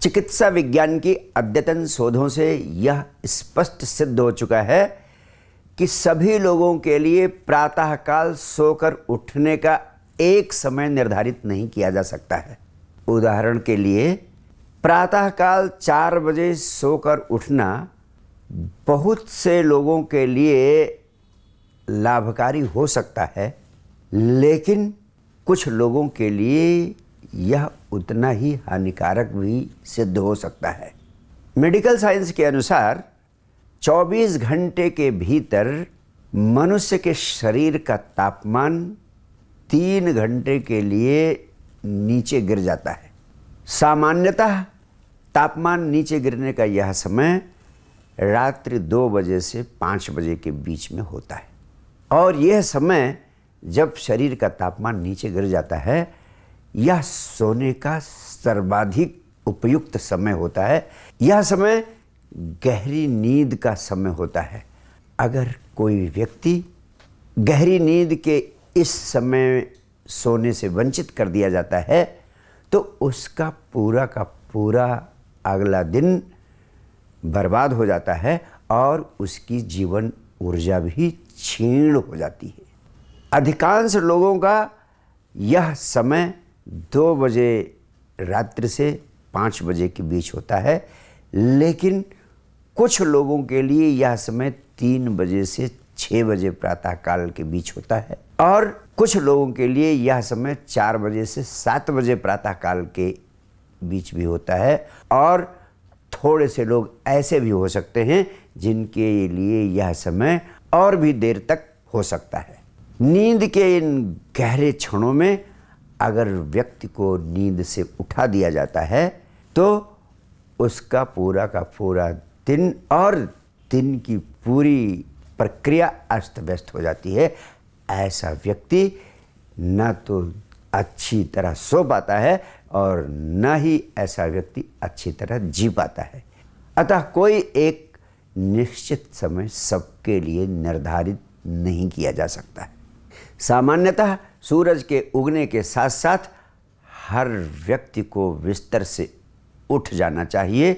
चिकित्सा विज्ञान की अद्यतन शोधों से यह स्पष्ट सिद्ध हो चुका है कि सभी लोगों के लिए प्रातःकाल सोकर उठने का एक समय निर्धारित नहीं किया जा सकता है। उदाहरण के लिए प्रातःकाल 4 बजे सोकर उठना बहुत से लोगों के लिए लाभकारी हो सकता है, लेकिन कुछ लोगों के लिए यह उतना ही हानिकारक भी सिद्ध हो सकता है। मेडिकल साइंस के अनुसार 24 घंटे के भीतर मनुष्य के शरीर का तापमान 3 घंटे के लिए नीचे गिर जाता है। सामान्यतः तापमान नीचे गिरने का यह समय रात्रि 2 बजे से 5 बजे के बीच में होता है, और यह समय जब शरीर का तापमान नीचे गिर जाता है, यह सोने का सर्वाधिक उपयुक्त समय होता है। यह समय गहरी नींद का समय होता है। अगर कोई व्यक्ति गहरी नींद के इस समय सोने से वंचित कर दिया जाता है तो उसका पूरा का पूरा अगला दिन बर्बाद हो जाता है और उसकी जीवन ऊर्जा भी क्षीण हो जाती है। अधिकांश लोगों का यह समय 2 बजे रात्रि से 5 बजे के बीच होता है, लेकिन कुछ लोगों के लिए यह समय 3 बजे से 6 बजे प्रातःकाल के बीच होता है, और कुछ लोगों के लिए यह समय 4 बजे से 7 बजे प्रातःकाल के बीच भी होता है, और थोड़े से लोग ऐसे भी हो सकते हैं जिनके लिए यह समय और भी देर तक हो सकता है। नींद के इन गहरे क्षणों में अगर व्यक्ति को नींद से उठा दिया जाता है तो उसका पूरा का पूरा दिन और दिन की पूरी प्रक्रिया अस्त व्यस्त हो जाती है। ऐसा व्यक्ति न तो अच्छी तरह सो पाता है और न ही ऐसा व्यक्ति अच्छी तरह जी पाता है। अतः कोई एक निश्चित समय सबके लिए निर्धारित नहीं किया जा सकता है। सामान्यतः सूरज के उगने के साथ साथ हर व्यक्ति को बिस्तर से उठ जाना चाहिए,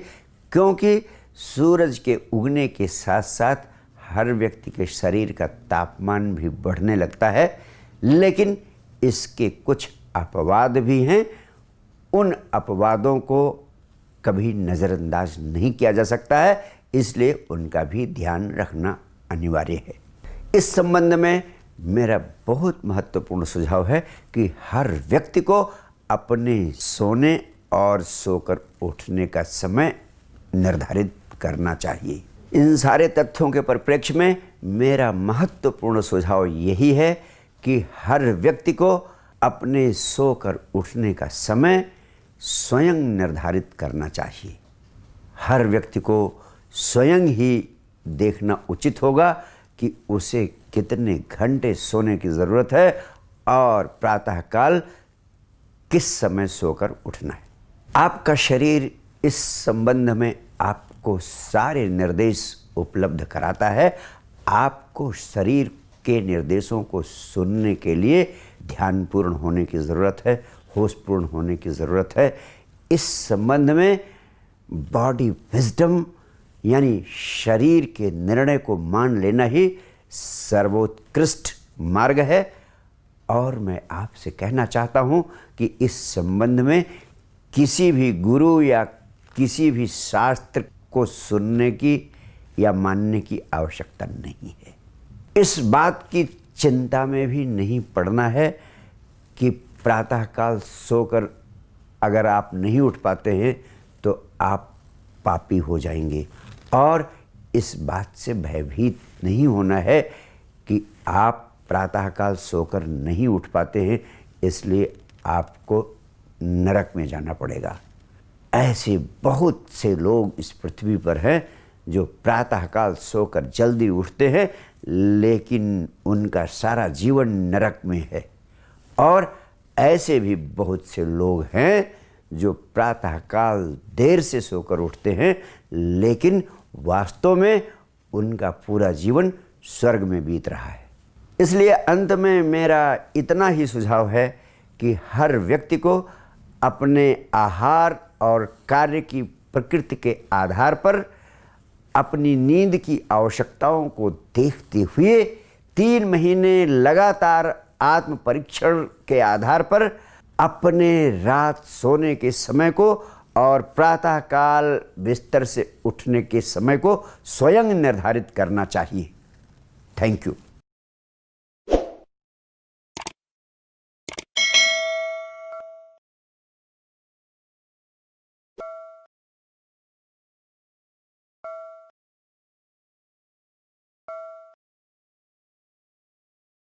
क्योंकि सूरज के उगने के साथ साथ हर व्यक्ति के शरीर का तापमान भी बढ़ने लगता है। लेकिन इसके कुछ अपवाद भी हैं। उन अपवादों को कभी नज़रअंदाज नहीं किया जा सकता है, इसलिए उनका भी ध्यान रखना अनिवार्य है। इस संबंध में मेरा बहुत महत्वपूर्ण सुझाव है कि हर व्यक्ति को अपने सोने और सोकर उठने का समय निर्धारित करना चाहिए। इन सारे तथ्यों के परिप्रेक्ष्य में मेरा महत्वपूर्ण सुझाव यही है कि हर व्यक्ति को अपने सोकर उठने का समय स्वयं निर्धारित करना चाहिए। हर व्यक्ति को स्वयं ही देखना उचित होगा कि उसे कितने घंटे सोने की ज़रूरत है और प्रातःकाल किस समय सोकर उठना है। आपका शरीर इस संबंध में आपको सारे निर्देश उपलब्ध कराता है। आपको शरीर के निर्देशों को सुनने के लिए ध्यानपूर्ण होने की ज़रूरत है, होशपूर्ण होने की ज़रूरत है। इस संबंध में बॉडी विजडम यानी शरीर के निर्णय को मान लेना ही सर्वोत्कृष्ट मार्ग है। और मैं आपसे कहना चाहता हूँ कि इस संबंध में किसी भी गुरु या किसी भी शास्त्र को सुनने की या मानने की आवश्यकता नहीं है। इस बात की चिंता में भी नहीं पड़ना है कि प्रातःकाल सोकर अगर आप नहीं उठ पाते हैं तो आप पापी हो जाएंगे, और इस बात से भयभीत नहीं होना है कि आप प्रातःकाल सोकर नहीं उठ पाते हैं इसलिए आपको नरक में जाना पड़ेगा। ऐसे बहुत से लोग इस पृथ्वी पर हैं जो प्रातःकाल सोकर जल्दी उठते हैं, लेकिन उनका सारा जीवन नरक में है। और ऐसे भी बहुत से लोग हैं जो प्रातःकाल देर से सोकर उठते हैं, लेकिन वास्तव में उनका पूरा जीवन स्वर्ग में बीत रहा है। इसलिए अंत में मेरा इतना ही सुझाव है कि हर व्यक्ति को अपने आहार और कार्य की प्रकृति के आधार पर अपनी नींद की आवश्यकताओं को देखते हुए 3 महीने लगातार आत्म परीक्षण के आधार पर अपने रात सोने के समय को और प्रातःकाल बिस्तर से उठने के समय को स्वयं निर्धारित करना चाहिए। Thank you.